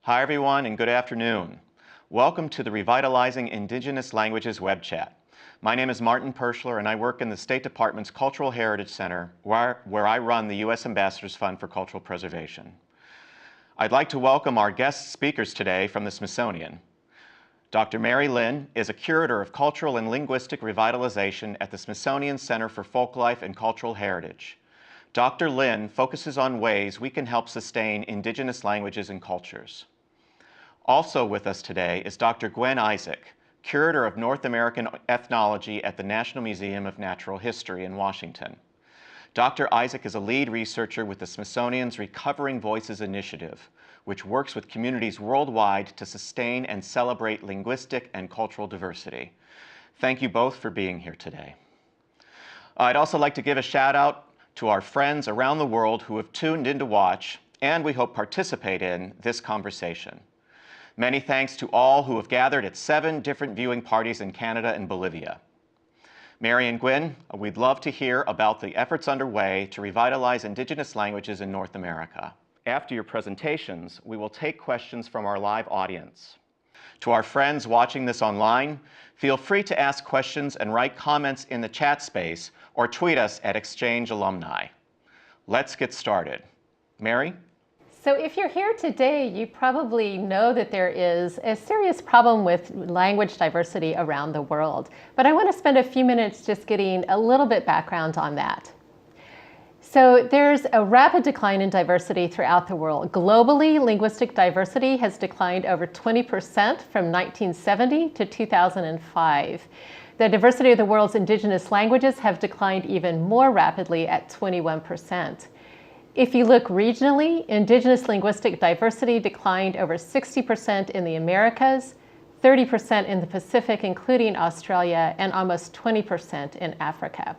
Hi everyone and good afternoon. Welcome to the Revitalizing Indigenous Languages web chat. My name is Martin Perschler and I work in the State Department's Cultural Heritage Center where I run the U.S. Ambassador's Fund for Cultural Preservation. I'd like to welcome our guest speakers today from the Smithsonian. Dr. Mary Lynn is a curator of cultural and linguistic revitalization at the Smithsonian Center for Folklife and Cultural Heritage. Dr. Lynn focuses on ways we can help sustain indigenous languages and cultures. Also with us today is Dr. Gwen Isaac, curator of North American ethnology at the National Museum of Natural History in Washington. Dr. Isaac is a lead researcher with the Smithsonian's Recovering Voices Initiative, which works with communities worldwide to sustain and celebrate linguistic and cultural diversity. Thank you both for being here today. I'd also like to give a shout out to our friends around the world who have tuned in to watch, and we hope participate in, this conversation. Many thanks to all who have gathered at 7 different viewing parties in Canada and Bolivia. Mary and Gwen, we'd love to hear about the efforts underway to revitalize indigenous languages in North America. After your presentations, we will take questions from our live audience. To our friends watching this online, feel free to ask questions and write comments in the chat space or tweet us at Exchange Alumni. Let's get started. Mary? So if you're here today, you probably know that there is a serious problem with language diversity around the world. But I want to spend a few minutes just getting a little bit background on that. So there's a rapid decline in diversity throughout the world. Globally, linguistic diversity has declined over 20% from 1970 to 2005. The diversity of the world's indigenous languages have declined even more rapidly at 21%. If you look regionally, indigenous linguistic diversity declined over 60% in the Americas, 30% in the Pacific, including Australia, and almost 20% in Africa.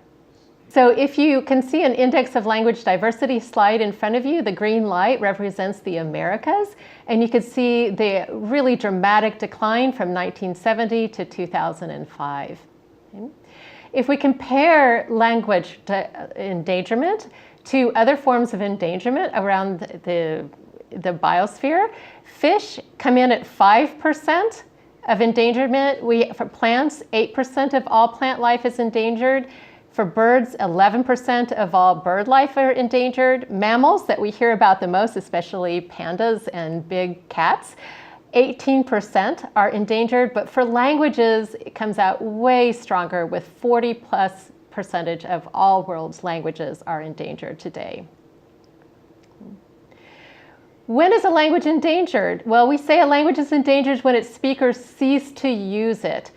So if you can see an index of language diversity slide in front of you, the green light represents the Americas, and you can see the really dramatic decline from 1970 to 2005. Okay. If we compare language endangerment to other forms of endangerment around the biosphere, fish come in at 5% of endangerment. For plants, 8% of all plant life is endangered. For birds, 11% of all bird life are endangered. Mammals that we hear about the most, especially pandas and big cats, 18% are endangered. But for languages, it comes out way stronger with 40+ percentage of all world's languages are endangered today. When is a language endangered? Well, we say a language is endangered when its speakers cease to use it,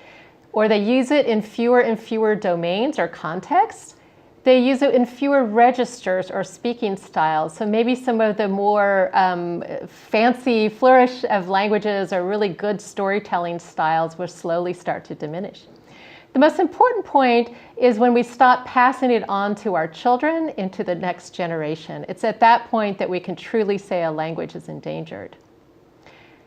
or they use it in fewer and fewer domains or contexts. They use it in fewer registers or speaking styles. So maybe some of the more fancy flourish of languages or really good storytelling styles will slowly start to diminish. The most important point is when we stop passing it on to our children into the next generation. It's at that point that we can truly say a language is endangered.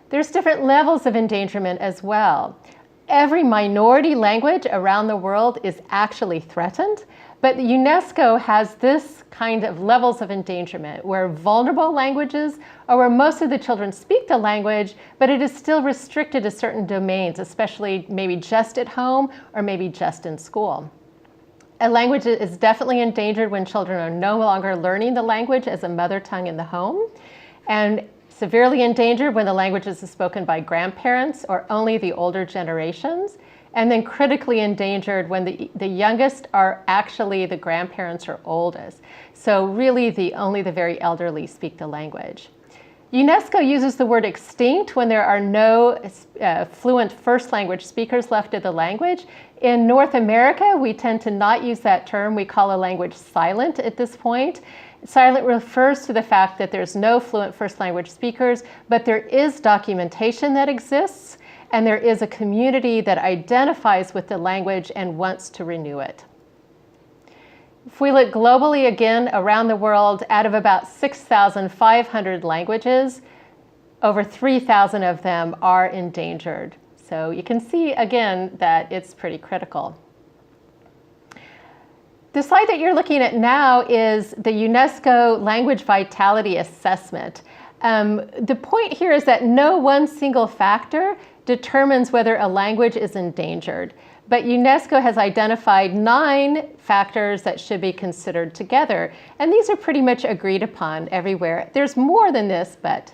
There's different levels of endangerment as well. Every minority language around the world is actually threatened, but UNESCO has this kind of levels of endangerment where vulnerable languages are where most of the children speak the language, but it is still restricted to certain domains, especially maybe just at home or maybe just in school. A language is definitely endangered when children are no longer learning the language as a mother tongue in the home, and severely endangered when the language is spoken by grandparents or only the older generations, and then critically endangered when the youngest are actually the grandparents or oldest. So really only the very elderly speak the language. UNESCO uses the word extinct when there are no fluent first language speakers left of the language. In North America, we tend to not use that term. We call a language silent at this point. Silent refers to the fact that there's no fluent first language speakers, but there is documentation that exists, and there is a community that identifies with the language and wants to renew it. If we look globally again around the world, out of about 6,500 languages, over 3,000 of them are endangered. So you can see again that it's pretty critical. The slide that you're looking at now is the UNESCO Language Vitality Assessment. The point here is that no one single factor determines whether a language is endangered, but UNESCO has identified 9 factors that should be considered together, and these are pretty much agreed upon everywhere. There's more than this, but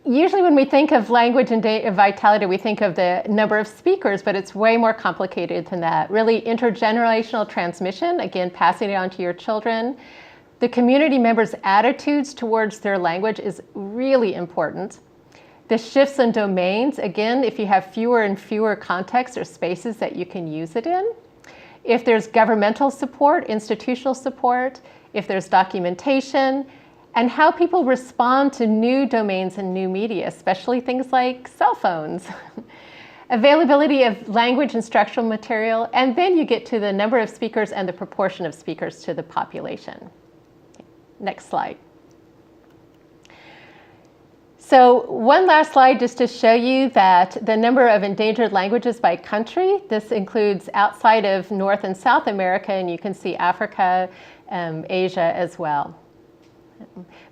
usually when we think of language and vitality, we think of the number of speakers, but it's way more complicated than that. Really, intergenerational transmission, again, passing it on to your children. The community members' attitudes towards their language is really important. The shifts in domains, again, if you have fewer and fewer contexts or spaces that you can use it in. If there's governmental support, institutional support, if there's documentation, and how people respond to new domains and new media, especially things like cell phones. Availability of language and structural material, and then you get to the number of speakers and the proportion of speakers to the population. Next slide. So one last slide just to show you that the number of endangered languages by country, this includes outside of North and South America, and you can see Africa, Asia as well.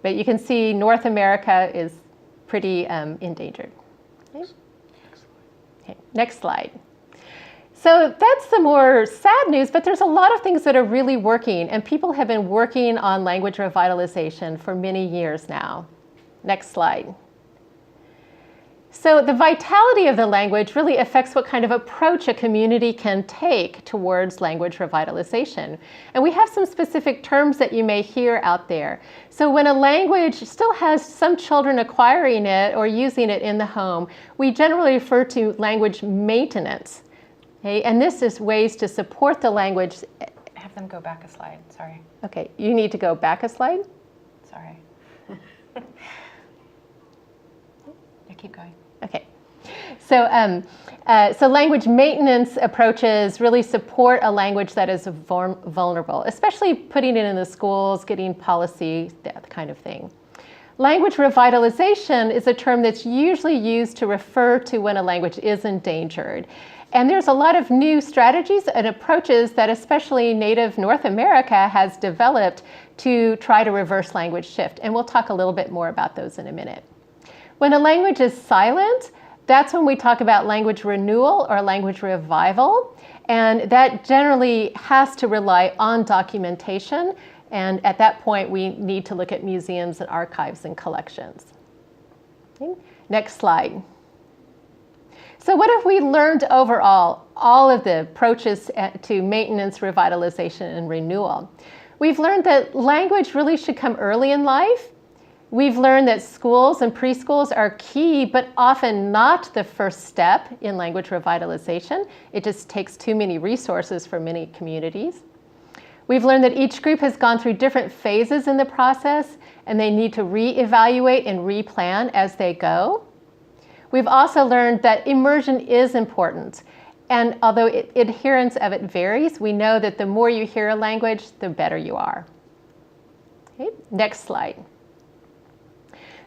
But you can see North America is pretty endangered. Okay, next slide. So that's the more sad news, but there's a lot of things that are really working, and people have been working on language revitalization for many years now. Next slide. So the vitality of the language really affects what kind of approach a community can take towards language revitalization. And we have some specific terms that you may hear out there. So when a language still has some children acquiring it or using it in the home, we generally refer to language maintenance. Okay? And this is ways to support the language. Have them go back a slide, sorry. Okay, you need to go back a slide? Sorry. Keep going. Okay. So language maintenance approaches really support a language that is vulnerable, especially putting it in the schools, getting policy, that kind of thing. Language revitalization is a term that's usually used to refer to when a language is endangered. And there's a lot of new strategies and approaches that especially Native North America has developed to try to reverse language shift. And we'll talk a little bit more about those in a minute. When a language is silent, that's when we talk about language renewal or language revival. And that generally has to rely on documentation. And at that point, we need to look at museums and archives and collections. Okay. Next slide. So what have we learned overall, all of the approaches to maintenance, revitalization, and renewal? We've learned that language really should come early in life. We've learned that schools and preschools are key, but often not the first step in language revitalization. It just takes too many resources for many communities. We've learned that each group has gone through different phases in the process, and they need to reevaluate and replan as they go. We've also learned that immersion is important. And although adherence of it varies, we know that the more you hear a language, the better you are. Okay, next slide.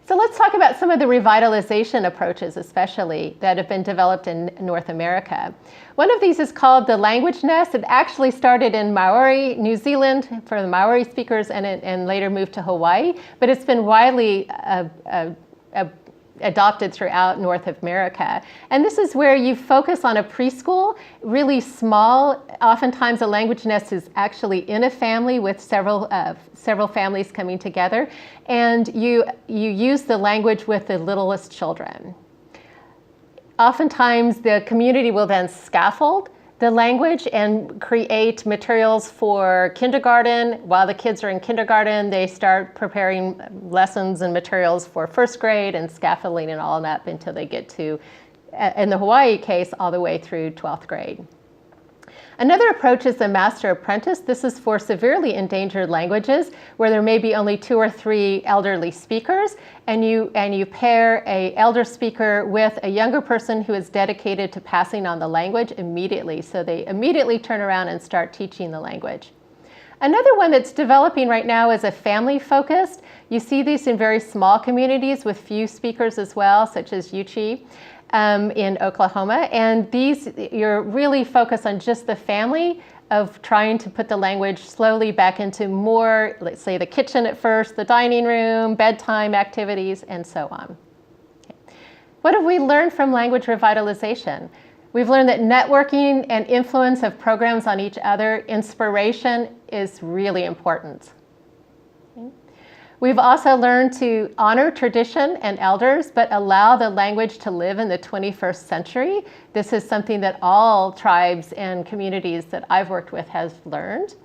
So let's talk about some of the revitalization approaches, especially, that have been developed in North America. One of these is called the language nest. It actually started in Maori, New Zealand, for the Maori speakers, and later moved to Hawaii. But it's been widely adopted throughout North America. And this is where you focus on a preschool, really small. Oftentimes a language nest is actually in a family with several families coming together. And you use the language with the littlest children. Oftentimes the community will then scaffold the language and create materials for kindergarten. While the kids are in kindergarten, they start preparing lessons and materials for first grade and scaffolding and all that until they get to, in the Hawaii case, all the way through 12th grade. Another approach is the master apprentice. This is for severely endangered languages where there may be only 2 or 3 elderly speakers, and you pair an elder speaker with a younger person who is dedicated to passing on the language immediately. So they immediately turn around and start teaching the language. Another one that's developing right now is a family-focused. You see these in very small communities with few speakers as well, such as Yuchi. In Oklahoma, and these, you're really focused on just the family of trying to put the language slowly back into more, let's say the kitchen at first, the dining room, bedtime activities, and so on. Okay. What have we learned from language revitalization? We've learned that networking and influence of programs on each other, inspiration, is really important. Okay. We've also learned to honor tradition and elders, but allow the language to live in the 21st century. This is something that all tribes and communities that I've worked with have learned.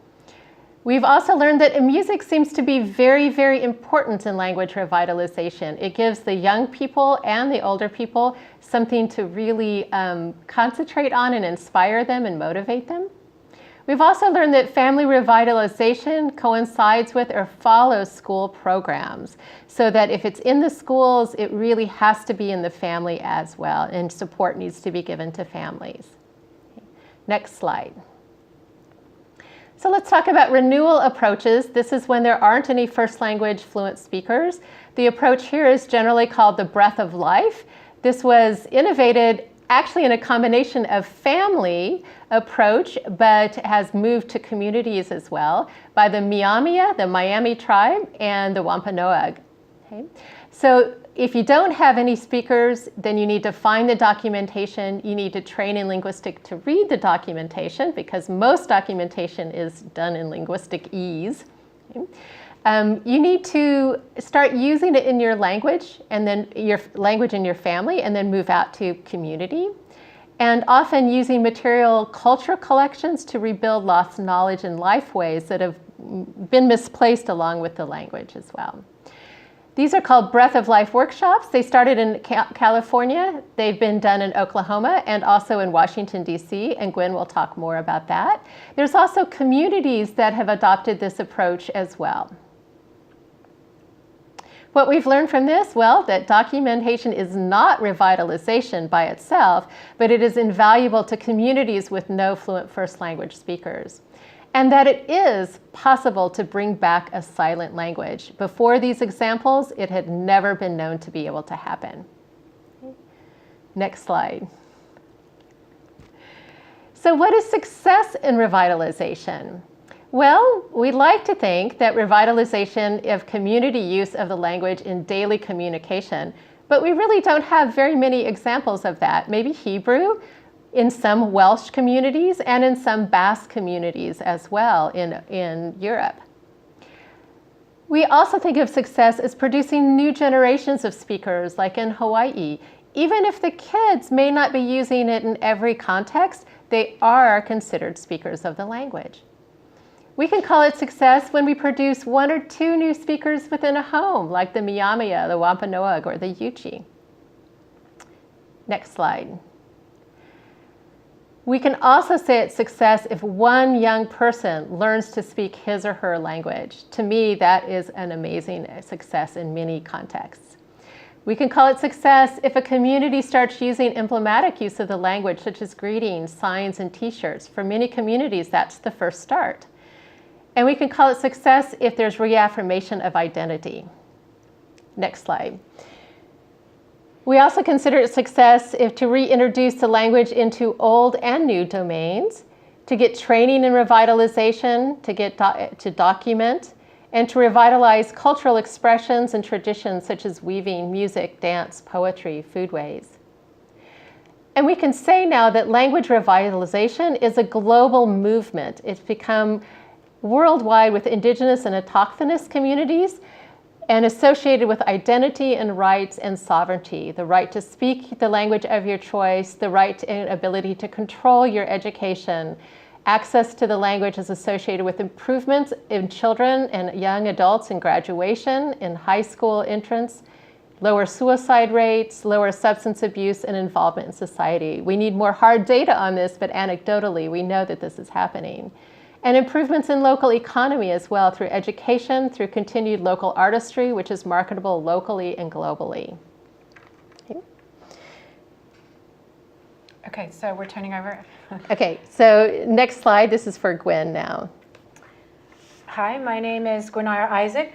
We've also learned that music seems to be very, very important in language revitalization. It gives the young people and the older people something to really concentrate on and inspire them and motivate them. We've also learned that family revitalization coincides with or follows school programs, so that if it's in the schools, it really has to be in the family as well, and support needs to be given to families. Okay. Next slide. So let's talk about renewal approaches. This is when there aren't any first language fluent speakers. The approach here is generally called the breath of life. This was innovated actually in a combination of family approach, but has moved to communities as well by the Miamia, the Miami tribe, and the Wampanoag. Okay? So if you don't have any speakers, then you need to find the documentation. You need to train in linguistic to read the documentation, because most documentation is done in linguistic ease. Okay? You need to start using it in your language, and then your language in your family, and then move out to community. And often using material culture collections to rebuild lost knowledge and life ways that have been misplaced along with the language as well. These are called Breath of Life workshops. They started in California. They've been done in Oklahoma and also in Washington, D.C., and Gwen will talk more about that. There's also communities that have adopted this approach as well. What we've learned from this, well, that documentation is not revitalization by itself, but it is invaluable to communities with no fluent first language speakers. And that it is possible to bring back a silent language. Before these examples, it had never been known to be able to happen. Next slide. So what is success in revitalization? Well, we like to think that revitalization of community use of the language in daily communication, but we really don't have very many examples of that. Maybe Hebrew in some Welsh communities and in some Basque communities as well in Europe. We also think of success as producing new generations of speakers, like in Hawaii. Even if the kids may not be using it in every context, they are considered speakers of the language. We can call it success when we produce 1 or 2 new speakers within a home, like the Miamia, the Wampanoag, or the Yuchi. Next slide. We can also say it's success if one young person learns to speak his or her language. To me, that is an amazing success in many contexts. We can call it success if a community starts using emblematic use of the language, such as greetings, signs, and t-shirts. For many communities, that's the first start. And we can call it success if there's reaffirmation of identity. Next slide. We also consider it success if to reintroduce the language into old and new domains, to get training in revitalization, to document, and to revitalize cultural expressions and traditions such as weaving, music, dance, poetry, foodways. And we can say now that language revitalization is a global movement. It's become worldwide with indigenous and autochthonous communities, and associated with identity and rights and sovereignty, the right to speak the language of your choice, the right and ability to control your education. Access to the language is associated with improvements in children and young adults in graduation, in high school entrance, lower suicide rates, lower substance abuse, and involvement in society. We need more hard data on this, but anecdotally, we know that this is happening. And improvements in local economy as well, through education, through continued local artistry, which is marketable locally and globally. Okay, so we're turning over. Okay, so next slide. This is for Gwen now. Hi, my name is Gwenara Isaac.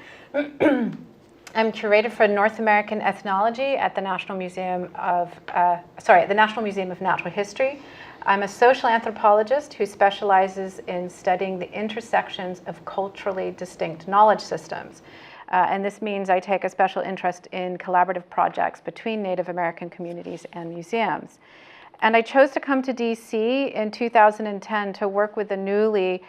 I'm curator for North American Ethnology at the National Museum of Natural History. I'm a social anthropologist who specializes in studying the intersections of culturally distinct knowledge systems. And this means I take a special interest in collaborative projects between Native American communities and museums. And I chose to come to DC in 2010 to work with the newly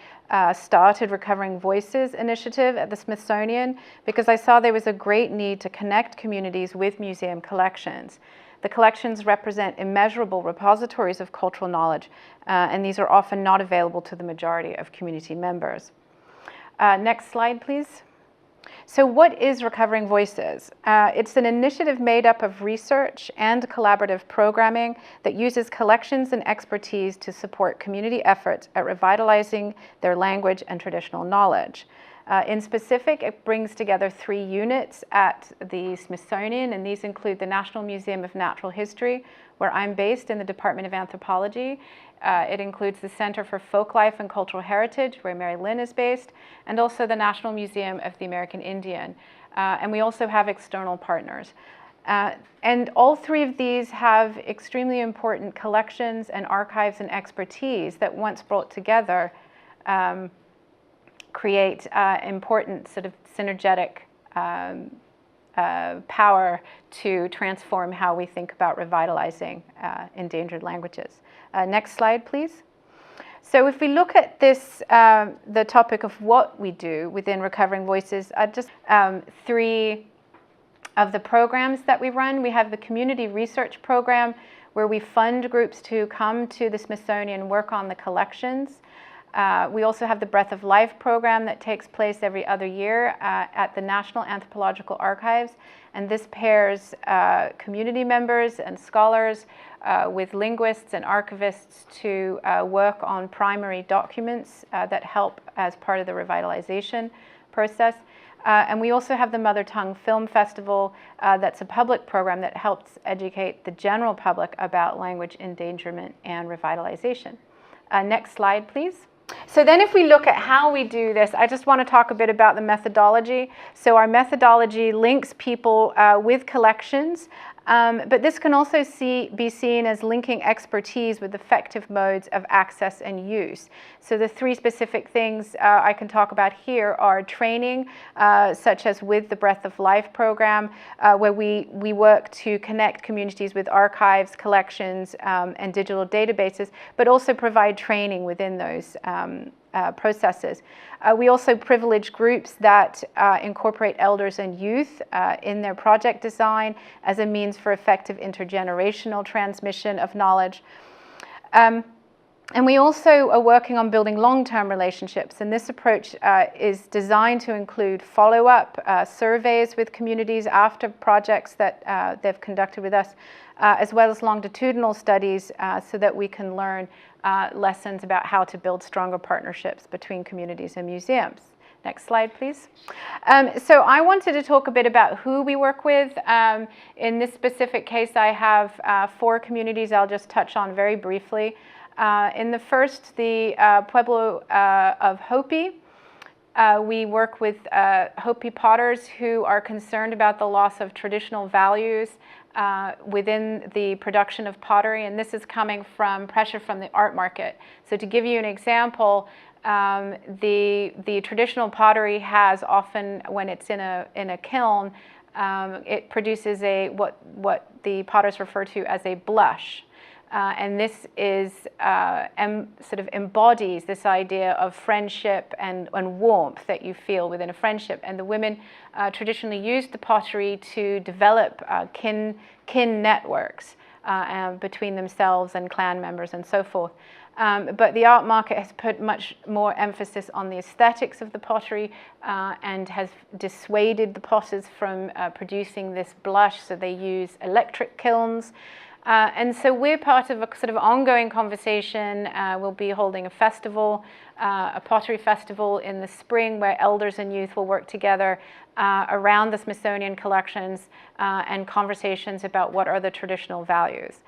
started Recovering Voices initiative at the Smithsonian because I saw there was a great need to connect communities with museum collections. The collections represent immeasurable repositories of cultural knowledge, and these are often not available to the majority of community members. Next slide, please. So what is Recovering Voices? It's an initiative made up of research and collaborative programming that uses collections and expertise to support community efforts at revitalizing their language and traditional knowledge. In specific, it brings together 3 units at the Smithsonian, and these include the National Museum of Natural History, where I'm based in the Department of Anthropology. It includes the Center for Folklife and Cultural Heritage, where Mary Lynn is based, and also the National Museum of the American Indian. And we also have external partners. And all 3 of these have extremely important collections and archives and expertise that once brought together create important sort of synergetic power to transform how we think about revitalizing endangered languages. Next slide, please. So if we look at this, the topic of what we do within Recovering Voices, just 3 of the programs that we run. We have the Community Research Program, where we fund groups to come to the Smithsonian and work on the collections. We also have the Breath of Life program that takes place every other year at the National Anthropological Archives. And this pairs community members and scholars with linguists and archivists to work on primary documents that help as part of the revitalization process. And we also have the Mother Tongue Film Festival that's a public program that helps educate the general public about language endangerment and revitalization. Next slide, please. So then if we look at how we do this, I just want to talk a bit about the methodology. So our methodology links people with collections, but this can also be seen as linking expertise with effective modes of access and use. So the 3 specific things I can talk about here are training, such as with the Breath of Life program, where we work to connect communities with archives, collections, and digital databases, but also provide training within those processes. We also privilege groups that incorporate elders and youth in their project design as a means for effective intergenerational transmission of knowledge. And we also are working on building long-term relationships, and this approach is designed to include follow-up surveys with communities after projects that they've conducted with us, as well as longitudinal studies so that we can learn lessons about how to build stronger partnerships between communities and museums. Next slide, please. So I wanted to talk a bit about who we work with. In this specific case, I have 4 communities I'll just touch on very briefly. In the first, the Pueblo of Hopi. We work with Hopi potters who are concerned about the loss of traditional values within the production of pottery, and this is coming from pressure from the art market. So to give you an example, the traditional pottery has often, when it's in a kiln, it produces what the potters refer to as a blush. And this is sort of embodies this idea of friendship and warmth that you feel within a friendship. And the women traditionally used the pottery to develop kin networks between themselves and clan members and so forth. But the art market has put much more emphasis on the aesthetics of the pottery and has dissuaded the potters from producing this blush, so they use electric kilns. And so we're part of a sort of ongoing conversation. We'll be holding a festival, a pottery festival in the spring, where elders and youth will work together around the Smithsonian collections and conversations about what are the traditional values.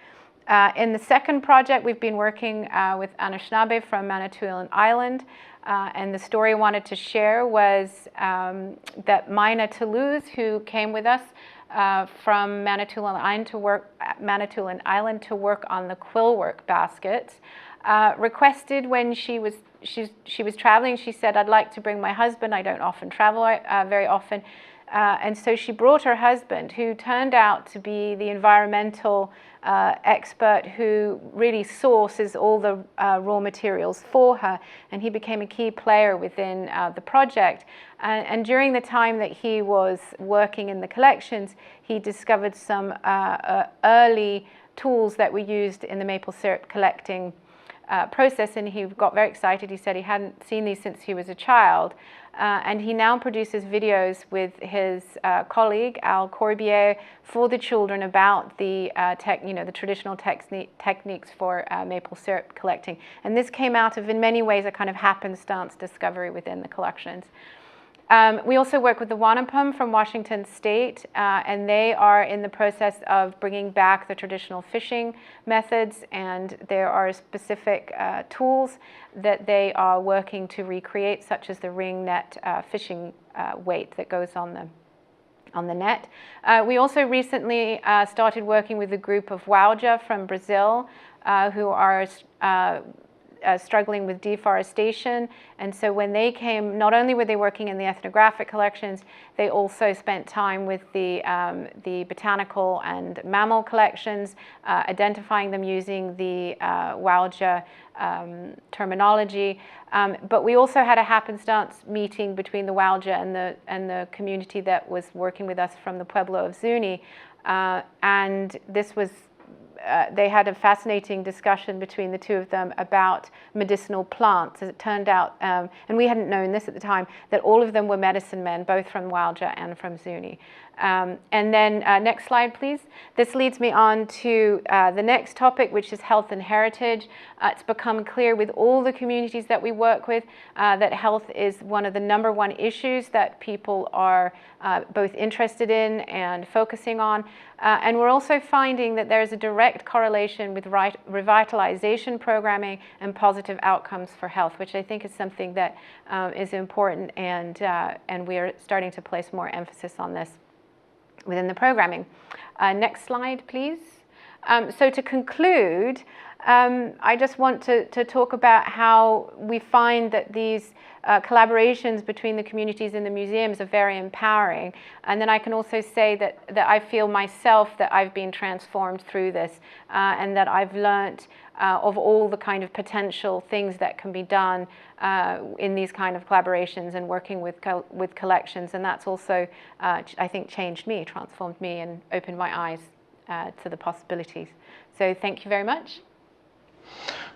In the second project, we've been working with Anishinaabe from Manitoulin Island. And the story I wanted to share was that Mina Toulouse, who came with us, from Manitoulin Island to work on the quillwork baskets. Requested when she was traveling. She said, "I'd like to bring my husband. I don't often travel very often." And so she brought her husband, who turned out to be the environmental expert who really sources all the raw materials for her, and he became a key player within the project. And during the time that he was working in the collections, he discovered some early tools that were used in the maple syrup collecting process, and he got very excited. He said he hadn't seen these since he was a child. And he now produces videos with his colleague, Al Corbier, for the children about the the traditional techniques for maple syrup collecting. And this came out of, in many ways, a kind of happenstance discovery within the collections. We also work with the Wanapum from Washington State, and they are in the process of bringing back the traditional fishing methods, and there are specific tools that they are working to recreate, such as the ring net fishing weight that goes on the net. We also recently started working with a group of Wauja from Brazil who are struggling with deforestation, and so when they came, not only were they working in the ethnographic collections, they also spent time with the botanical and mammal collections, identifying them using the Wauja terminology. But we also had a happenstance meeting between the Wauja and the community that was working with us from the Pueblo of Zuni, and this was they had a fascinating discussion between the two of them about medicinal plants. As it turned out, and we hadn't known this at the time, that all of them were medicine men, both from Wauja and from Zuni. And then next slide, please. This leads me on to the next topic, which is health and heritage. It's become clear with all the communities that we work with that health is one of the #1 issues that people are both interested in and focusing on. And we're also finding that there is a direct correlation with revitalization programming and positive outcomes for health, which I think is something that is important, and we are starting to place more emphasis on this within the programming. Next slide, please. So to conclude, I just want to talk about how we find that these collaborations between the communities and the museums are very empowering. And then I can also say that I feel myself that I've been transformed through this, and that I've learnt of all the kind of potential things that can be done in these kind of collaborations and working with collections. And that's also, I think, changed me, transformed me, and opened my eyes to the possibilities. So thank you very much.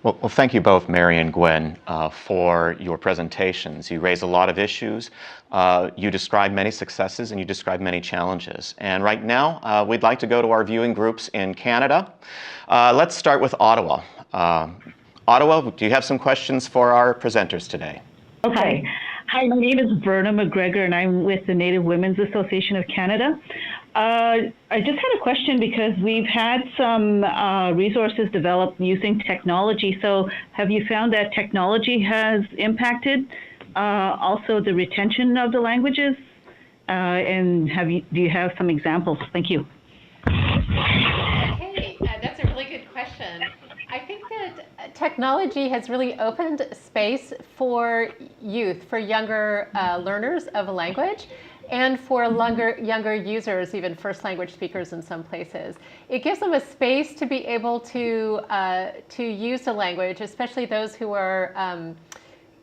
Well, thank you both, Mary and Gwen, for your presentations. You raise a lot of issues. You describe many successes, and you describe many challenges. And right now, we'd like to go to our viewing groups in Canada. Let's start with Ottawa. Ottawa, do you have some questions for our presenters today? Okay. Hi, my name is Verna McGregor, and I'm with the Native Women's Association of Canada. I just had a question because we've had some resources developed using technology. So have you found that technology has impacted also the retention of the languages? And do you have some examples? Thank you. Okay, that's a really good question. I think that technology has really opened space for youth, for younger learners of a language, and for younger users, even first language speakers in some places. It gives them a space to be able to use the language, especially those who are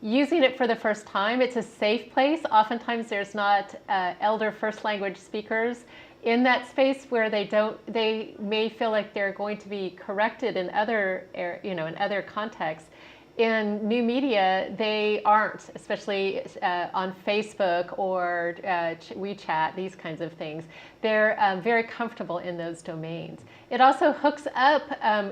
using it for the first time. It's a safe place. Oftentimes there's not elder first language speakers in that space where they may feel like they're going to be corrected in other contexts. In new media, they aren't, especially on Facebook or WeChat, these kinds of things. They're very comfortable in those domains. It also hooks up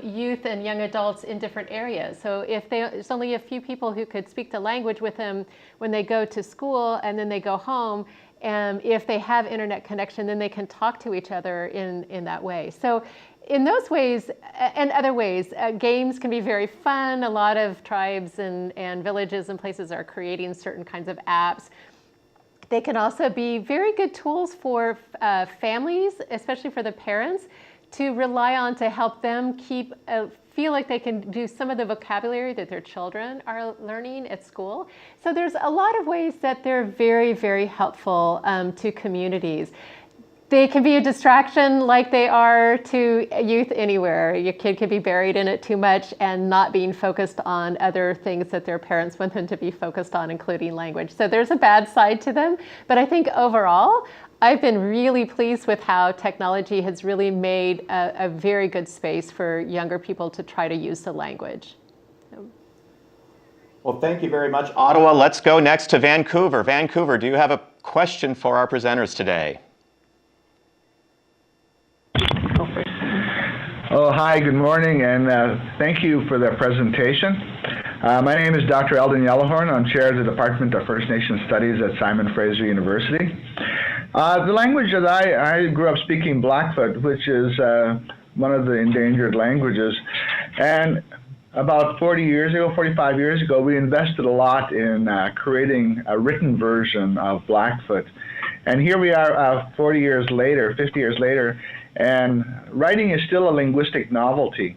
youth and young adults in different areas. So if there's only a few people who could speak the language with them when they go to school and then they go home, and if they have internet connection, then they can talk to each other in that way. So in those ways and other ways, games can be very fun. A lot of tribes and villages and places are creating certain kinds of apps. They can also be very good tools for families, especially for the parents, to rely on to help them feel like they can do some of the vocabulary that their children are learning at school. So there's a lot of ways that they're very, very helpful to communities. They can be a distraction like they are to youth anywhere. Your kid could be buried in it too much and not being focused on other things that their parents want them to be focused on, including language. So there's a bad side to them. But I think overall, I've been really pleased with how technology has really made a very good space for younger people to try to use the language. Well, thank you very much, Ottawa. Let's go next to Vancouver. Vancouver, do you have a question for our presenters today? Oh, hi, good morning, and thank you for the presentation. My name is Dr. Eldon Yellowhorn. I'm chair of the Department of First Nation Studies at Simon Fraser University. The language that I grew up speaking Blackfoot, which is one of the endangered languages, and about 40 years ago, 45 years ago, we invested a lot in creating a written version of Blackfoot. And here we are 40 years later, 50 years later, and writing is still a linguistic novelty.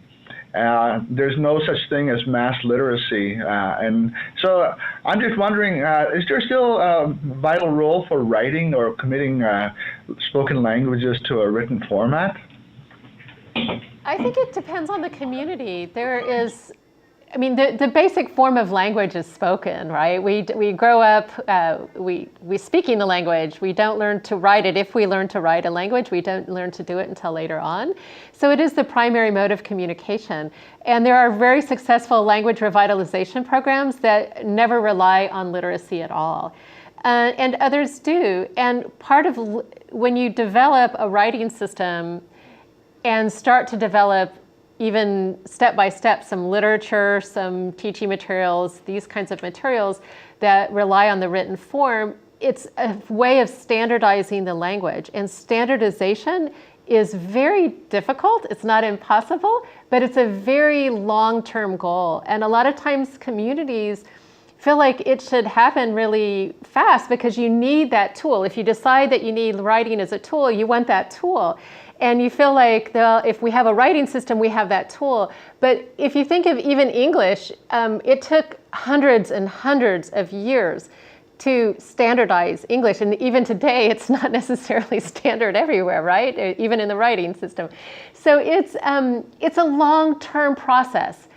There's no such thing as mass literacy. And so I'm just wondering, is there still a vital role for writing or committing spoken languages to a written format? I think it depends on the community. There is, I mean, the basic form of language is spoken, right? We grow up, we speaking the language. We don't learn to write it. If we learn to write a language, we don't learn to do it until later on. So it is the primary mode of communication. And there are very successful language revitalization programs that never rely on literacy at all. And others do. And part of when you develop a writing system and start to develop even step by step, some literature, some teaching materials, these kinds of materials that rely on the written form, it's a way of standardizing the language. And standardization is very difficult. It's not impossible, but it's a very long-term goal. And a lot of times communities feel like it should happen really fast because you need that tool. If you decide that you need writing as a tool, you want that tool. And you feel like, if we have a writing system, we have that tool. But if you think of even English, it took hundreds and hundreds of years to standardize English. And even today, it's not necessarily standard everywhere, right? Even in the writing system. So it's a long-term process.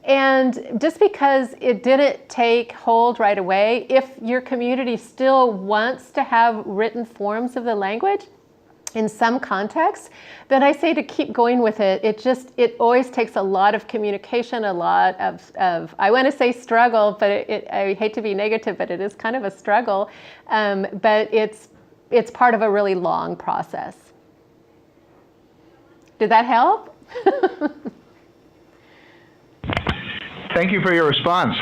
And just because it didn't take hold right away, if your community still wants to have written forms of the language, in some contexts, then I say to keep going with it. It always takes a lot of communication, a lot of I want to say struggle, but I hate to be negative, but it is kind of a struggle. But it's part of a really long process. Did that help? Thank you for your response.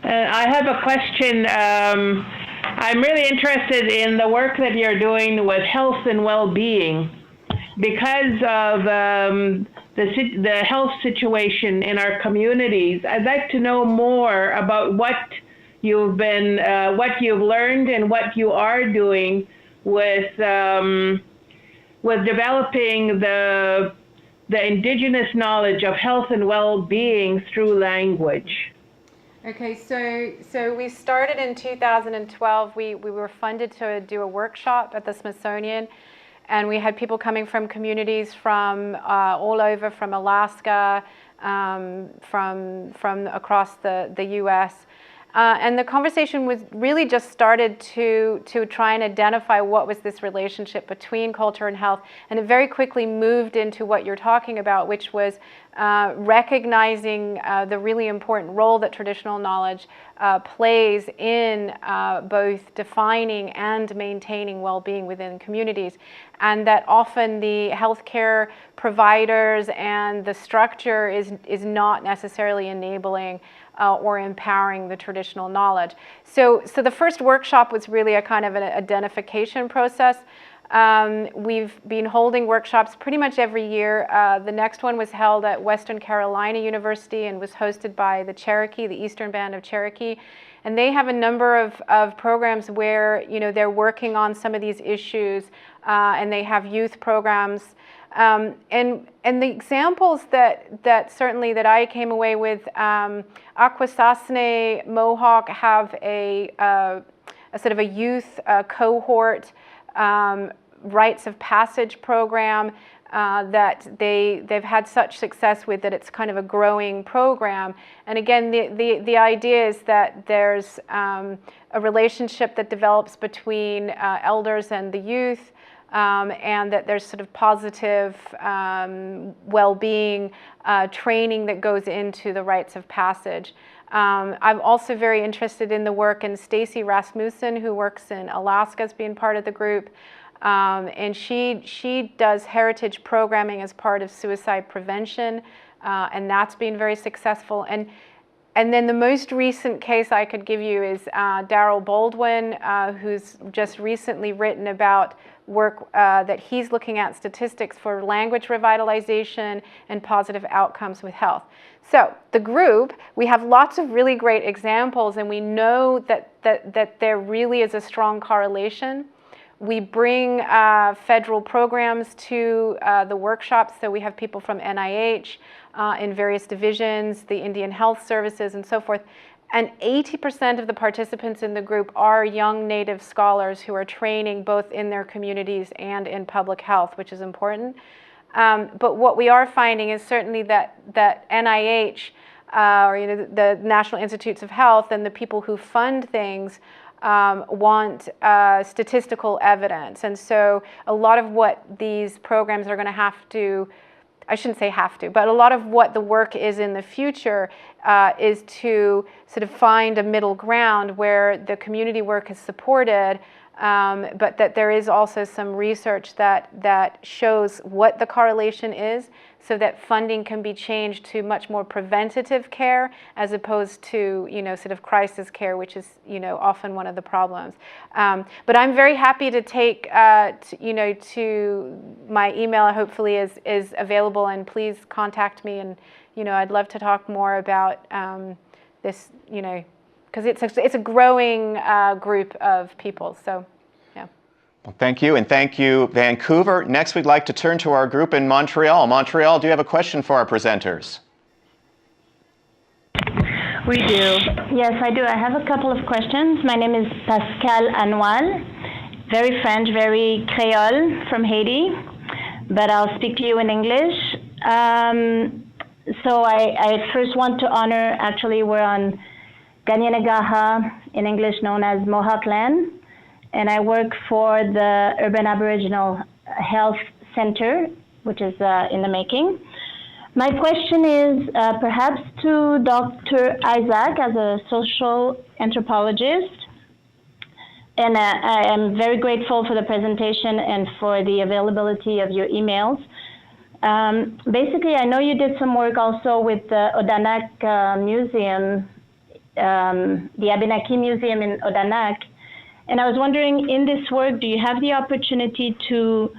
I have a question. I'm really interested in the work that you're doing with health and well-being because of the health situation in our communities. I'd like to know more about what you've learned and what you are doing with developing the indigenous knowledge of health and well-being through language. Okay, so we started in 2012. We were funded to do a workshop at the Smithsonian, and we had people coming from communities from all over, from Alaska, from across the U.S. And the conversation was really just started to try and identify what was this relationship between culture and health, and it very quickly moved into what you're talking about, which was recognizing the really important role that traditional knowledge plays in both defining and maintaining well-being within communities, and that often the healthcare providers and the structure is not necessarily enabling or empowering the traditional knowledge. So the first workshop was really a kind of an identification process. We've been holding workshops pretty much every year. The next one was held at Western Carolina University and was hosted by the Cherokee, the Eastern Band of Cherokee. And they have a number of programs where, you know, they're working on some of these issues, and they have youth programs. And the examples that certainly that I came away with, Akwesasne Mohawk have a sort of a youth cohort rites of passage program that they've had such success with that it's kind of a growing program. And again, the idea is that there's a relationship that develops between elders and the youth, and that there's sort of positive well-being training that goes into the rites of passage. I'm also very interested in the work, and Stacy Rasmussen, who works in Alaska, has been part of the group. And she does heritage programming as part of suicide prevention, and that's been very successful. And then the most recent case I could give you is Darrell Baldwin, who's just recently written about work that he's looking at statistics for language revitalization and positive outcomes with health. So the group, we have lots of really great examples, and we know that there really is a strong correlation. We bring federal programs to the workshops, so we have people from NIH in various divisions, the Indian Health Services, and so forth. And 80% of the participants in the group are young Native scholars who are training both in their communities and in public health, which is important. But what we are finding is certainly that NIH, or you know, the National Institutes of Health, and the people who fund things want statistical evidence. And so a lot of what these programs are going to have to, I shouldn't say have to, but a lot of what the work is in the future is to sort of find a middle ground where the community work is supported, but that there is also some research that shows what the correlation is, so that funding can be changed to much more preventative care as opposed to, you know, sort of crisis care, which is, you know, often one of the problems. But I'm very happy to take, to my email hopefully is available, and please contact me, and, you know, I'd love to talk more about this, you know, because it's a growing group of people, so. Well, thank you, and thank you, Vancouver. Next, we'd like to turn to our group in Montreal. Montreal, do you have a question for our presenters? We do. Yes, I do. I have a couple of questions. My name is Pascal Anoual, very French, very Creole from Haiti, but I'll speak to you in English. So I first want to honor, actually, we're on Ganyanagaha, in English known as Mohawk Land, and I work for the Urban Aboriginal Health Center, which is in the making. My question is perhaps to Dr. Isaac as a social anthropologist, and I am very grateful for the presentation and for the availability of your emails. Basically, I know you did some work also with the Odanak Museum, the Abenaki Museum in Odanak. And I was wondering, in this work, do you have the opportunity to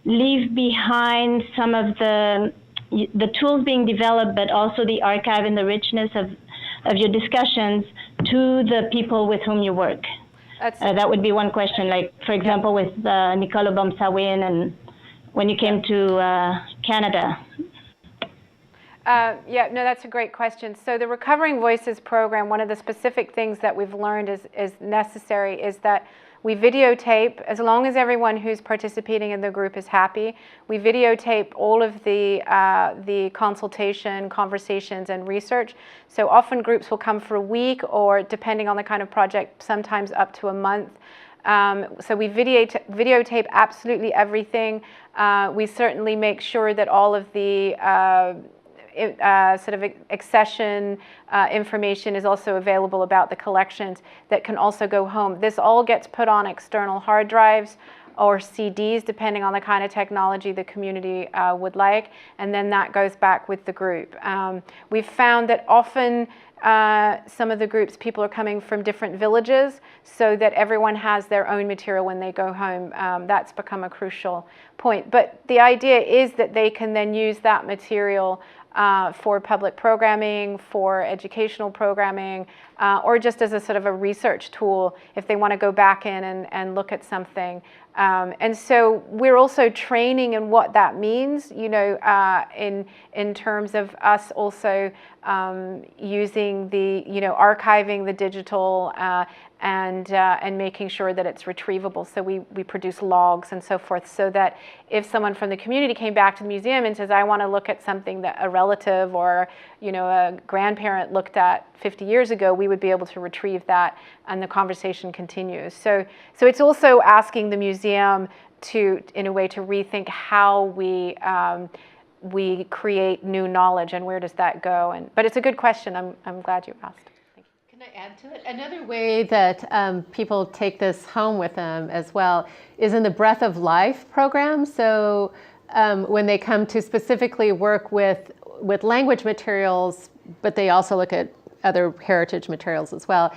leave behind some of the tools being developed, but also the archive and the richness of your discussions to the people with whom you work? That would be one question, like, for example, with Nicolo Bomsawin and when you came to Canada. Yeah, no, that's a great question. So the Recovering Voices program, one of the specific things that we've learned is necessary is that we videotape, as long as everyone who's participating in the group is happy, we videotape all of the consultation, conversations, and research. So often groups will come for a week, or depending on the kind of project, sometimes up to a month. So we videotape absolutely everything. We certainly make sure that all of the sort of accession information is also available about the collections that can also go home. This all gets put on external hard drives or CDs, depending on the kind of technology the community would like, and then that goes back with the group. We've found that often some of the groups, people are coming from different villages so that everyone has their own material when they go home. That's become a crucial point. But the idea is that they can then use that material for public programming, for educational programming, or just as a sort of a research tool if they want to go back in and look at something. And so we're also training in what that means, you know, in terms of us also using the, you know, archiving the digital and making sure that it's retrievable. So we produce logs and so forth, so that if someone from the community came back to the museum and says, I want to look at something that a relative or, you know, a grandparent looked at 50 years ago, we would be able to retrieve that and the conversation continues. So it's also asking the museum to, in a way, to rethink how we create new knowledge and where does that go. But it's a good question. I'm glad you asked. Can I add to it? Another way that people take this home with them as well is in the Breath of Life program. So when they come to specifically work with language materials, but they also look at other heritage materials as well,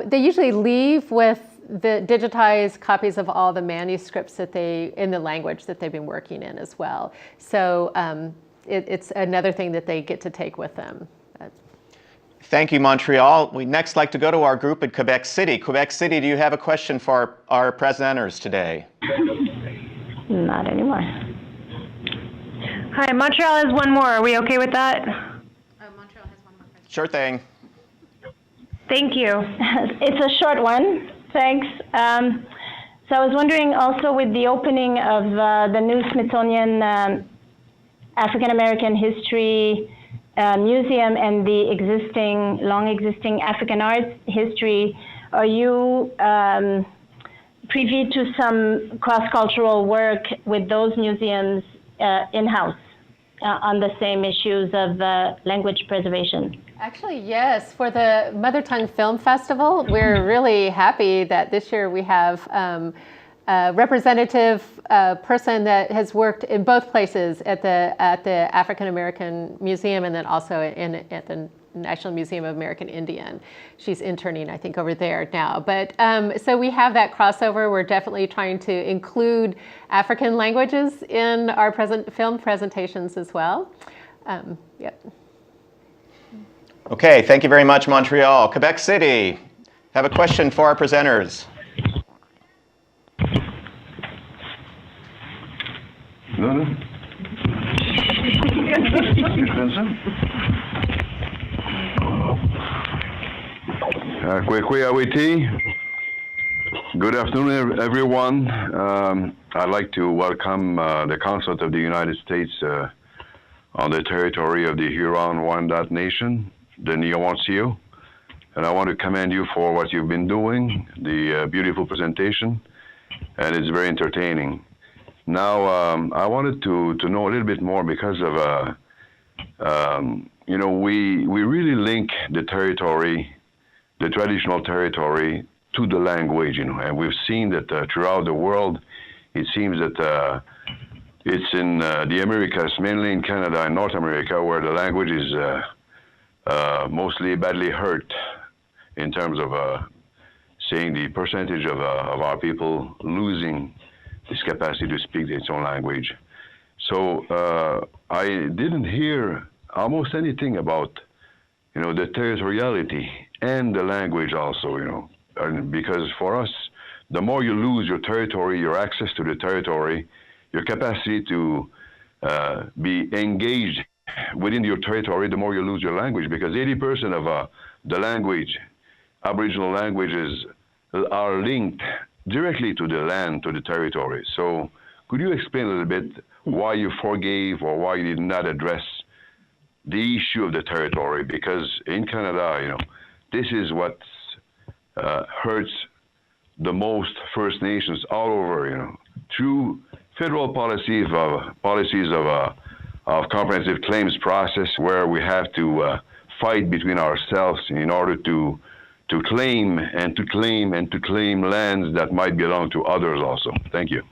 they usually leave with the digitized copies of all the manuscripts that in the language that they've been working in as well. So it's another thing that they get to take with them. Thank you, Montreal. We'd next like to go to our group in Quebec City. Quebec City, do you have a question for our presenters today? Not anymore. Hi, Montreal has one more. Are we okay with that? Montreal has one more question. Sure thing. Thank you. It's a short one. Thanks. So I was wondering also, with the opening of the new Smithsonian African American History Museum and the long existing African arts history, are you privy to some cross-cultural work with those museums in-house on the same issues of language preservation? Actually, yes. For the Mother Tongue Film Festival, we're really happy that this year we have a representative person that has worked in both places at the African American Museum and then also at the National Museum of American Indian. She's interning, I think, over there now. But so we have that crossover. We're definitely trying to include African languages in our film presentations as well. Yep. Okay, thank you very much, Montreal. Quebec City, have a question for our presenters. Good afternoon, everyone. I'd like to welcome the Consulate of the United States on the territory of the Huron-Wendat Nation, the Neo-Oncio. And I want to commend you for what you've been doing, the beautiful presentation, and it's very entertaining. Now, I wanted to know a little bit more because of, you know, we really link the territory, the traditional territory, to the language, you know, and we've seen that throughout the world, it seems that it's in the Americas, mainly in Canada and North America, where the language is mostly badly hurt in terms of seeing the percentage of our people losing this capacity to speak its own language. So I didn't hear almost anything about, you know, the territoriality and the language also, you know, because for us, the more you lose your territory, your access to the territory, your capacity to be engaged within your territory, the more you lose your language, because 80% of the language, Aboriginal languages, are linked directly to the land, to the territory. So could you explain a little bit why you forgave or why you did not address the issue of the territory? Because in Canada, you know, this is what hurts the most First Nations all over, you know, through federal policies of comprehensive claims process, where we have to fight between ourselves in order to claim and to claim and to claim lands that might belong to others also. Thank you.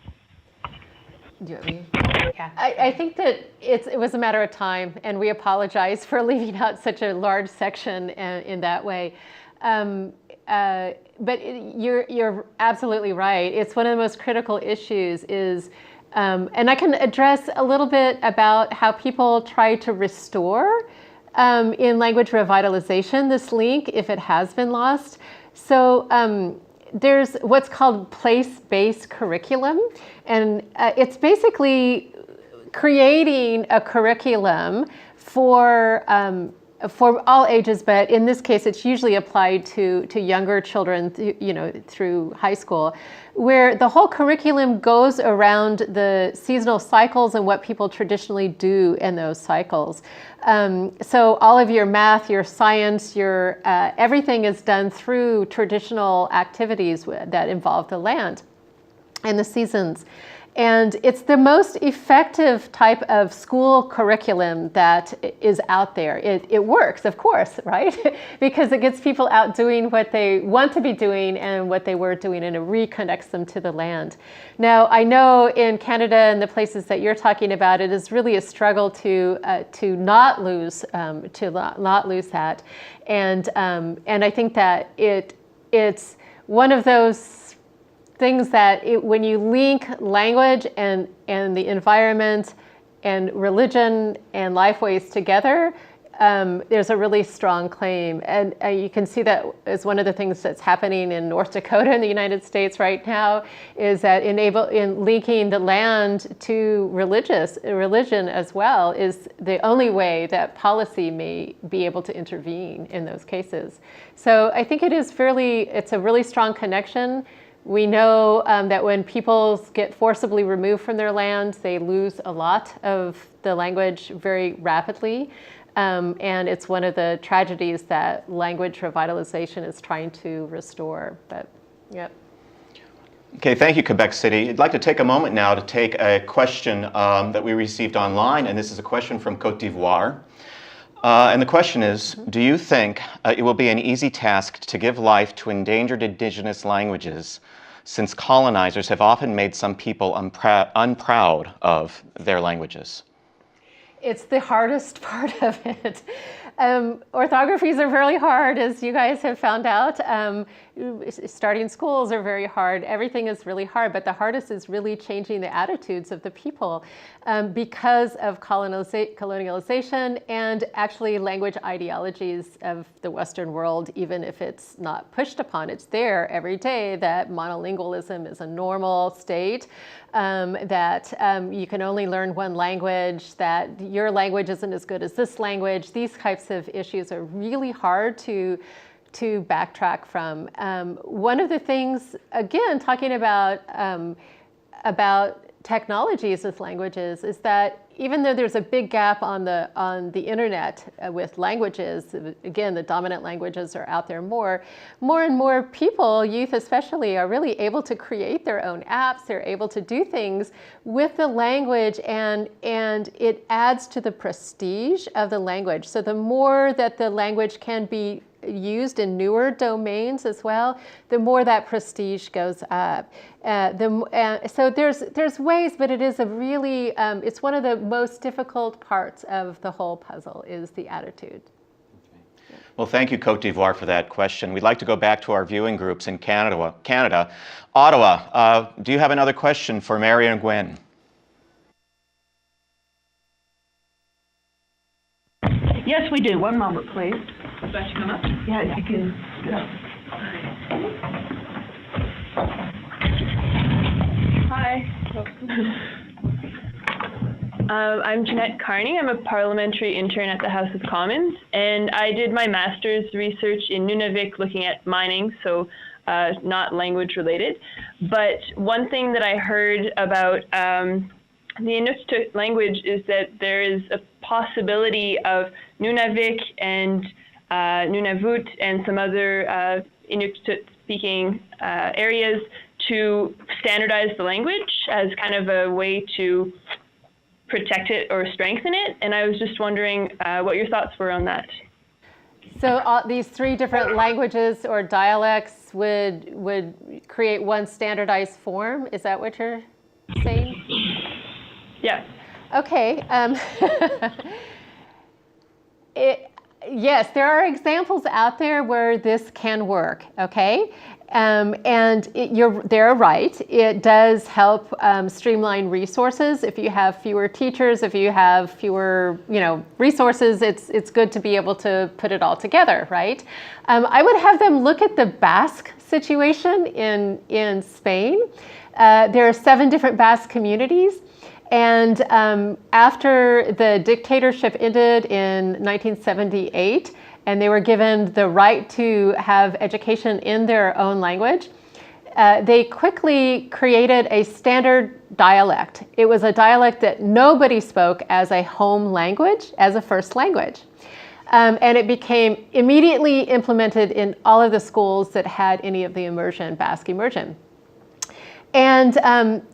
Do you want me? Yeah. I think that it was a matter of time, and we apologize for leaving out such a large section in that way. But you're absolutely right. It's one of the most critical issues is, and I can address a little bit about how people try to restore in language revitalization this link if it has been lost. So there's what's called place-based curriculum, and it's basically creating a curriculum for all ages, but in this case, it's usually applied to younger children, through high school, where the whole curriculum goes around the seasonal cycles and what people traditionally do in those cycles. So all of your math, your science, your everything is done through traditional activities that involve the land and the seasons. And it's the most effective type of school curriculum that is out there. It works, of course, right? Because it gets people out doing what they want to be doing and what they were doing, and it reconnects them to the land. Now, I know in Canada and the places that you're talking about, it is really a struggle to not lose that. And I think that it's one of those things that when you link language and the environment and religion and lifeways together, there's a really strong claim. And you can see that as one of the things that's happening in North Dakota in the United States right now, is that in linking the land to religion as well is the only way that policy may be able to intervene in those cases. So I think it's a really strong connection. We know that when people get forcibly removed from their land, they lose a lot of the language very rapidly. And it's one of the tragedies that language revitalization is trying to restore. But, yep. Okay, thank you, Quebec City. I'd like to take a moment now to take a question that we received online, and this is a question from Côte d'Ivoire. And the question is, do you think it will be an easy task to give life to endangered indigenous languages, since colonizers have often made some people unproud of their languages? It's the hardest part of it. Orthographies are very hard, as you guys have found out. Starting schools are very hard. Everything is really hard, but the hardest is really changing the attitudes of the people because of colonialization and actually language ideologies of the Western world, even if it's not pushed upon. It's there every day that monolingualism is a normal state, that you can only learn one language, that your language isn't as good as this language. These types of issues are really hard to backtrack from. One of the things, again, talking about technologies with languages, is that even though there's a big gap on the internet with languages, again, the dominant languages are out there more and more people, youth especially, are really able to create their own apps. They're able to do things with the language, and it adds to the prestige of the language. So the more that the language can be used in newer domains as well, the more that prestige goes up. So there's ways, but it is a really, it's one of the most difficult parts of the whole puzzle is the attitude. Okay. Well, thank you, Côte d'Ivoire, for that question. We'd like to go back to our viewing groups in Canada. Ottawa, do you have another question for Mary and Gwen? Yes, we do. One moment, please. Do I have to come up? Yeah, you can go. Hi. I'm Jeanette Carney. I'm a parliamentary intern at the House of Commons, and I did my master's research in Nunavik looking at mining, so not language related. But one thing that I heard about the Inuktitut language is that there is a possibility of Nunavik and Nunavut and some other Inuktitut speaking areas to standardize the language as kind of a way to protect it or strengthen it. And I was just wondering what your thoughts were on that. So these three different languages or dialects would create one standardized form? Is that what you're saying? Yeah. Okay. Yes, there are examples out there where this can work, okay? They're right. It does help streamline resources. If you have fewer teachers, if you have fewer, resources, it's good to be able to put it all together, right? I would have them look at the Basque situation in Spain. There are 7 different Basque communities. And after the dictatorship ended in 1978, and they were given the right to have education in their own language, they quickly created a standard dialect. It was a dialect that nobody spoke as a home language, as a first language. And it became immediately implemented in all of the schools that had any of the immersion, Basque immersion. And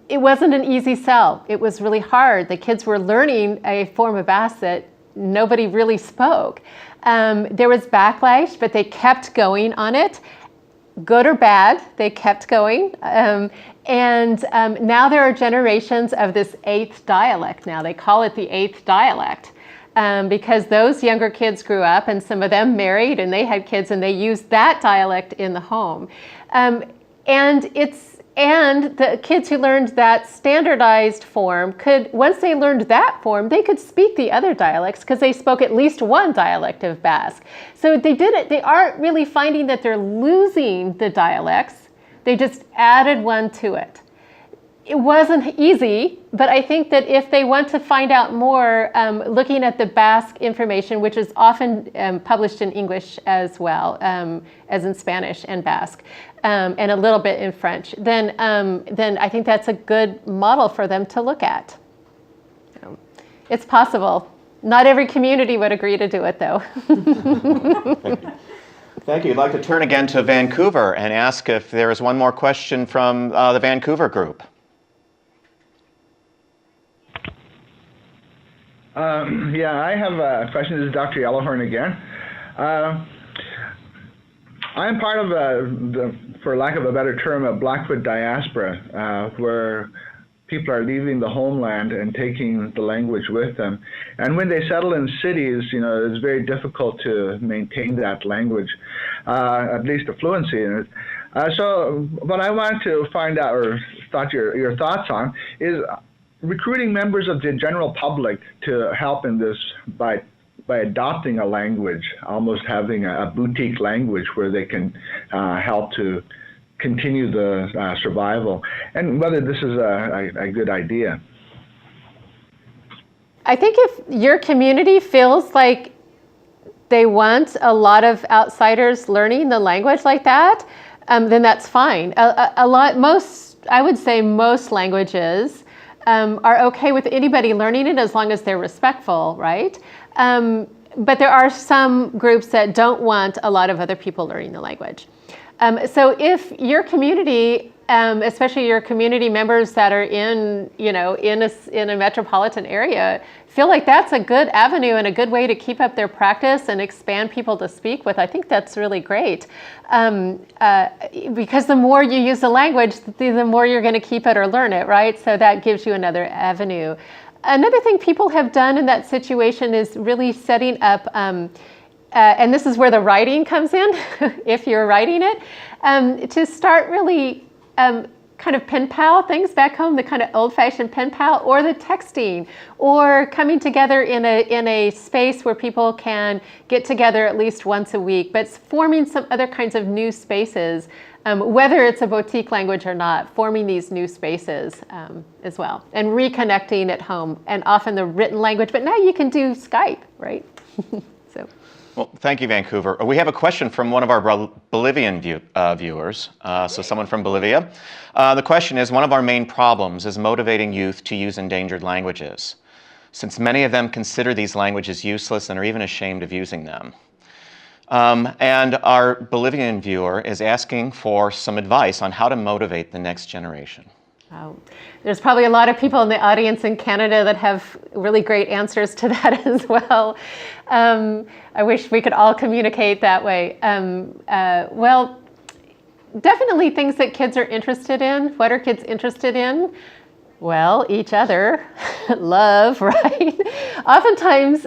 it wasn't an easy sell. It was really hard. The kids were learning a form of Basque that nobody really spoke. There was backlash, but they kept going on it. Good or bad, they kept going. And now there are generations of this 8th dialect now. They call it the 8th dialect because those younger kids grew up and some of them married and they had kids and they used that dialect in the home. And the kids who learned that standardized form could, once they learned that form, they could speak the other dialects because they spoke at least one dialect of Basque. So they aren't really finding that they're losing the dialects. They just added one to it. It wasn't easy, but I think that if they want to find out more, looking at the Basque information, which is often published in English as well, as in Spanish and Basque, and a little bit in French, then I think that's a good model for them to look at. It's possible. Not every community would agree to do it, though. Thank you. I'd like to turn again to Vancouver and ask if there is one more question from the Vancouver group. I have a question. This is Dr. Yellowhorn again. I'm part of for lack of a better term, a Blackfoot diaspora, where people are leaving the homeland and taking the language with them. And when they settle in cities, it's very difficult to maintain that language, at least a fluency in it. So what I wanted to find out, or thought your thoughts on, is recruiting members of the general public to help in this by adopting a language, almost having a boutique language where they can help to continue the survival, and whether this is a good idea. I think if your community feels like they want a lot of outsiders learning the language like that, then that's fine. I would say most languages are okay with anybody learning it as long as they're respectful, right? But there are some groups that don't want a lot of other people learning the language. So if your community, especially your community members that are in a metropolitan area, feel like that's a good avenue and a good way to keep up their practice and expand people to speak with, I think that's really great. Because the more you use the language, the more you're going to keep it or learn it, right? So that gives you another avenue. Another thing people have done in that situation is really setting up, and this is where the writing comes in, if you're writing it, to start really kind of pen pal things back home, the kind of old-fashioned pen pal, or the texting, or coming together in a space where people can get together at least once a week, but forming some other kinds of new spaces, whether it's a boutique language or not, forming these new spaces as well, and reconnecting at home, and often the written language, but now you can do Skype, right? Well, thank you, Vancouver. We have a question from one of our Bolivian viewers, so someone from Bolivia. The question is, one of our main problems is motivating youth to use endangered languages, since many of them consider these languages useless and are even ashamed of using them. And our Bolivian viewer is asking for some advice on how to motivate the next generation. There's probably a lot of people in the audience in Canada that have really great answers to that as well. I wish we could all communicate that way. Well, definitely things that kids are interested in. What are kids interested in? Well, each other, love, right? Oftentimes,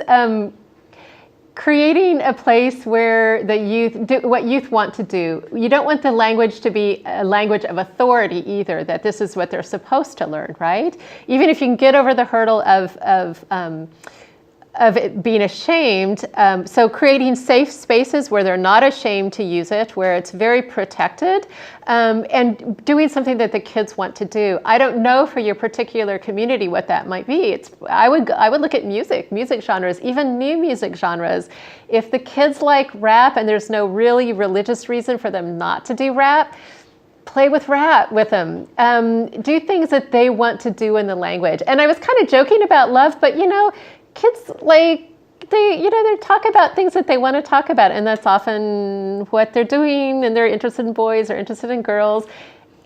creating a place where the youth do what youth want to do. You don't want the language to be a language of authority either, that this is what they're supposed to learn, right? Even if you can get over the hurdle of it being ashamed. So creating safe spaces where they're not ashamed to use it, where it's very protected, and doing something that the kids want to do. I don't know for your particular community what that might be. I would look at music genres, even new music genres. If the kids like rap and there's no really religious reason for them not to do rap, play with rap with them. Do things that they want to do in the language. And I was kind of joking about love, but kids they talk about things that they want to talk about, and that's often what they're doing, and they're interested in boys or interested in girls.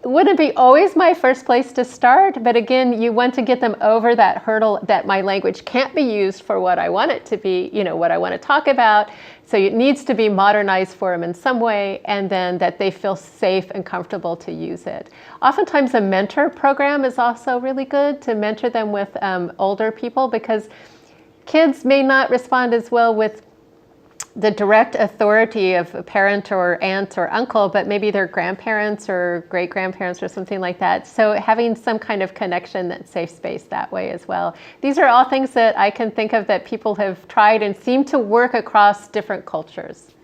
It wouldn't be always my first place to start, but again, you want to get them over that hurdle that my language can't be used for what I want it to be, what I want to talk about. So it needs to be modernized for them in some way, and then that they feel safe and comfortable to use it. Oftentimes a mentor program is also really good to mentor them with older people, because kids may not respond as well with the direct authority of a parent or aunt or uncle, but maybe their grandparents or great-grandparents or something like that. So having some kind of connection, that safe space that way as well. These are all things that I can think of that people have tried and seem to work across different cultures.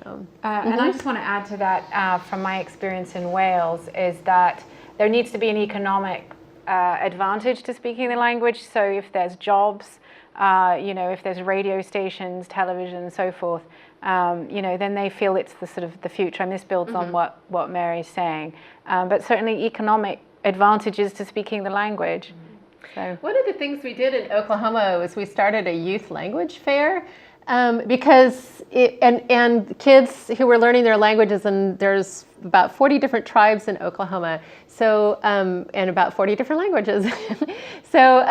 And I just want to add to that from my experience in Wales is that there needs to be an economic advantage to speaking the language. So if there's jobs, if there's radio stations, television, and so forth, then they feel it's the sort of the future. And this builds on what Mary's saying. But certainly economic advantages to speaking the language. So one of the things we did in Oklahoma was we started a youth language fair. Because and kids who were learning their languages, and there's about 40 different tribes in Oklahoma, so and about 40 different languages, so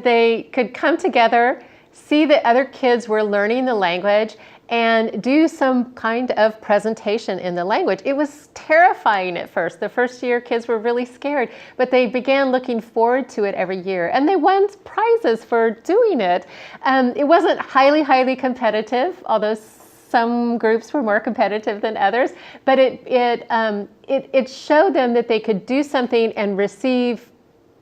they could come together, see that other kids were learning the language, and do some kind of presentation in the language. It was terrifying at first. The first year, kids were really scared, but they began looking forward to it every year, and they won prizes for doing it. It wasn't highly competitive, although some groups were more competitive than others, but it showed them that they could do something and receive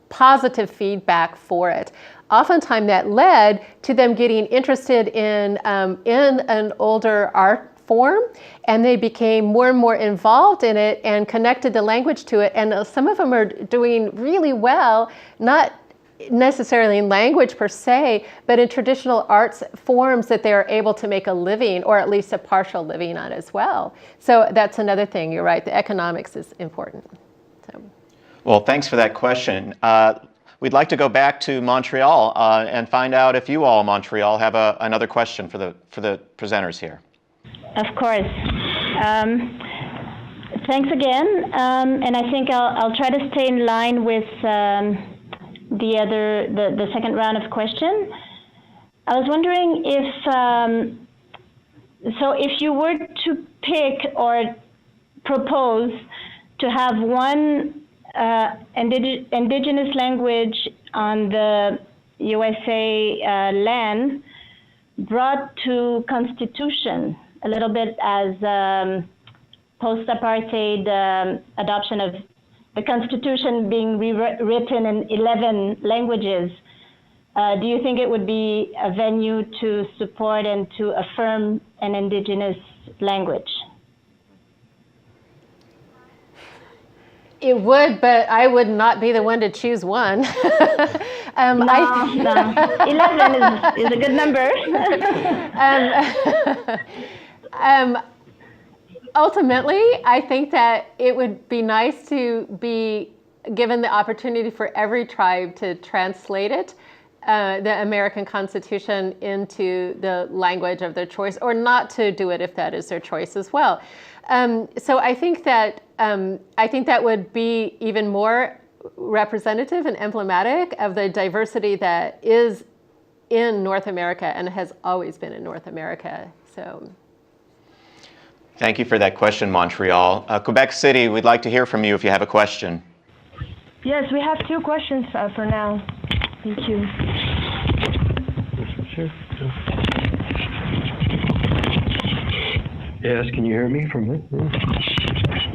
positive feedback for it. Oftentimes that led to them getting interested in an older art form, and they became more and more involved in it and connected the language to it. And some of them are doing really well, not necessarily in language per se, but in traditional arts forms that they are able to make a living, or at least a partial living on as well. So that's another thing. You're right. The economics is important. So. Well, thanks for that question. We'd like to go back to Montreal and find out if you all in Montreal have another question for the presenters here. Of course. Thanks again. And I think I'll try to stay in line with the second round of questions. I was wondering if you were to pick or propose to have one indigenous language on the USA land brought to Constitution, a little bit as post-apartheid adoption of the Constitution being rewritten in 11 languages, do you think it would be a venue to support and to affirm an indigenous language? It would, but I would not be the one to choose one. No. 11 is a good number. Ultimately, I think that it would be nice to be given the opportunity for every tribe to translate it, the American Constitution, into the language of their choice, or not to do it if that is their choice as well. So I think that would be even more representative and emblematic of the diversity that is in North America and has always been in North America. So. Thank you for that question, Montreal. Quebec City, we'd like to hear from you if you have a question. Yes, we have 2 questions for now. Thank you. Sure. Yes, can you hear me from here?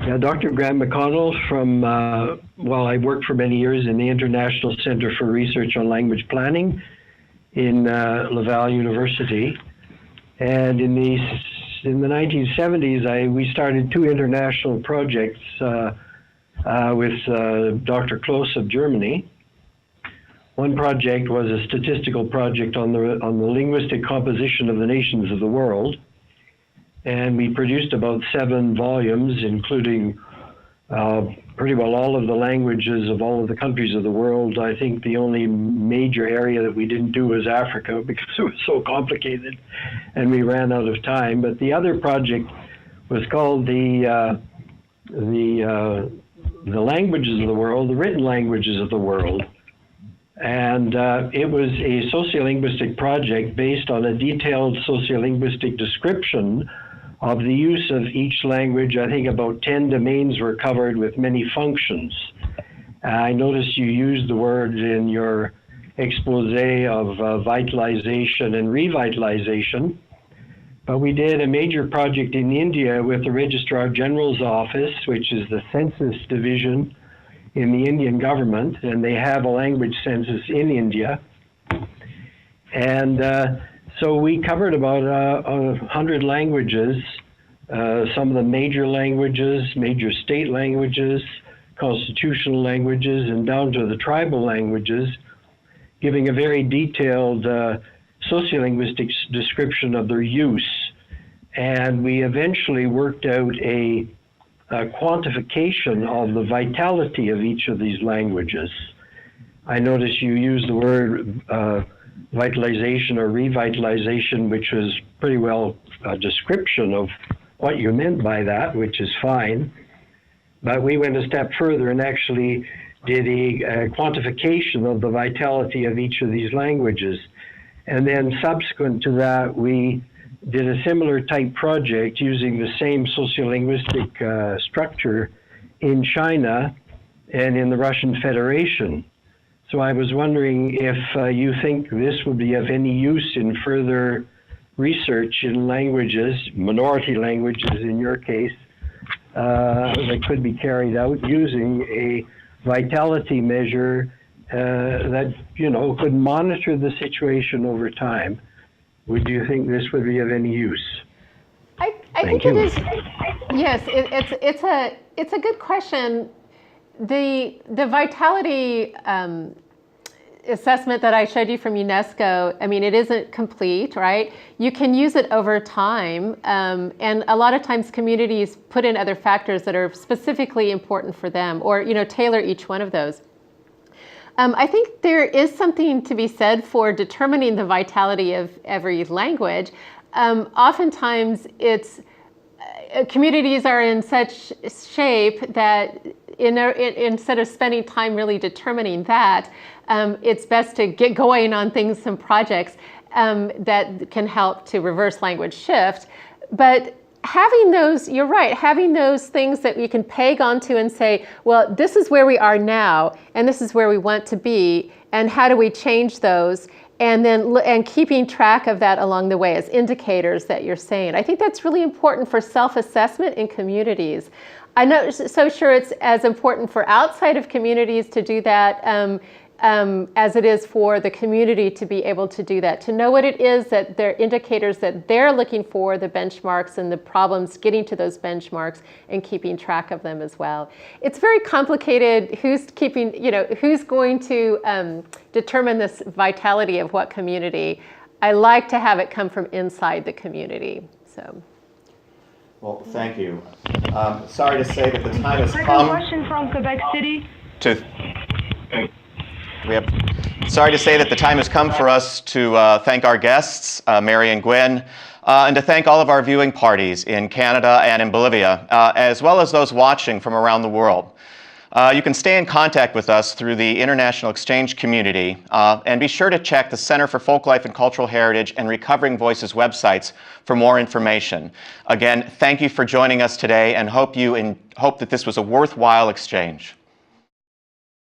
Yeah, Dr. Grant McConnell from, well, I worked for many years in the International Center for Research on Language Planning in Laval University. And in the 1970s, we started 2 international projects with Dr. Kloss of Germany. One project was a statistical project on the linguistic composition of the nations of the world. And we produced about 7 volumes, including pretty well all of the languages of all of the countries of the world. I think the only major area that we didn't do was Africa because it was so complicated and we ran out of time. But the other project was called the languages of the world, the written languages of the world. And it was a sociolinguistic project based on a detailed sociolinguistic description of the use of each language. I think about 10 domains were covered with many functions. I noticed you used the word in your expose of vitalization and revitalization, but we did a major project in India with the Registrar General's Office, which is the census division in the Indian government, and they have a language census in India. And so we covered about 100 languages, some of the major languages, major state languages, constitutional languages, and down to the tribal languages, giving a very detailed sociolinguistic description of their use. And we eventually worked out a quantification of the vitality of each of these languages. I noticed you used the word vitalization or revitalization, which was pretty well a description of what you meant by that, which is fine. But we went a step further and actually did a quantification of the vitality of each of these languages. And then subsequent to that, we did a similar type project using the same sociolinguistic structure in China and in the Russian Federation. So I was wondering if you think this would be of any use in further research in languages, minority languages in your case, that could be carried out using a vitality measure that, you know, could monitor the situation over time. Would you think this would be of any use? I think it is. Yes, it's a good question. The vitality assessment that I showed you from UNESCO, I mean, it isn't complete, right? You can use it over time, and a lot of times communities put in other factors that are specifically important for them, or, you know, tailor each one of those. I think there is something to be said for determining the vitality of every language. Oftentimes, communities are in such shape that instead of spending time really determining that, it's best to get going on some projects that can help to reverse language shift. But having those, you're right, having those things that we can peg onto and say, well, this is where we are now, and this is where we want to be, and how do we change those? And keeping track of that along the way as indicators that you're saying. I think that's really important for self-assessment in communities. I'm not so sure it's as important for outside of communities to do that as it is for the community to be able to do that, to know what it is that they're indicators that they're looking for, the benchmarks and the problems getting to those benchmarks and keeping track of them as well. It's very complicated who's going to determine this vitality of what community. I like to have it come from inside the community, so. Well, thank you. Sorry to say that the time has come. Second question from Quebec City. Sorry to say that the time has come for us to thank our guests, Mary and Gwen, and to thank all of our viewing parties in Canada and in Bolivia, as well as those watching from around the world. You can stay in contact with us through the International Exchange community, and be sure to check the Center for Folklife and Cultural Heritage and Recovering Voices websites for more information. Again, thank you for joining us today, and hope that this was a worthwhile exchange.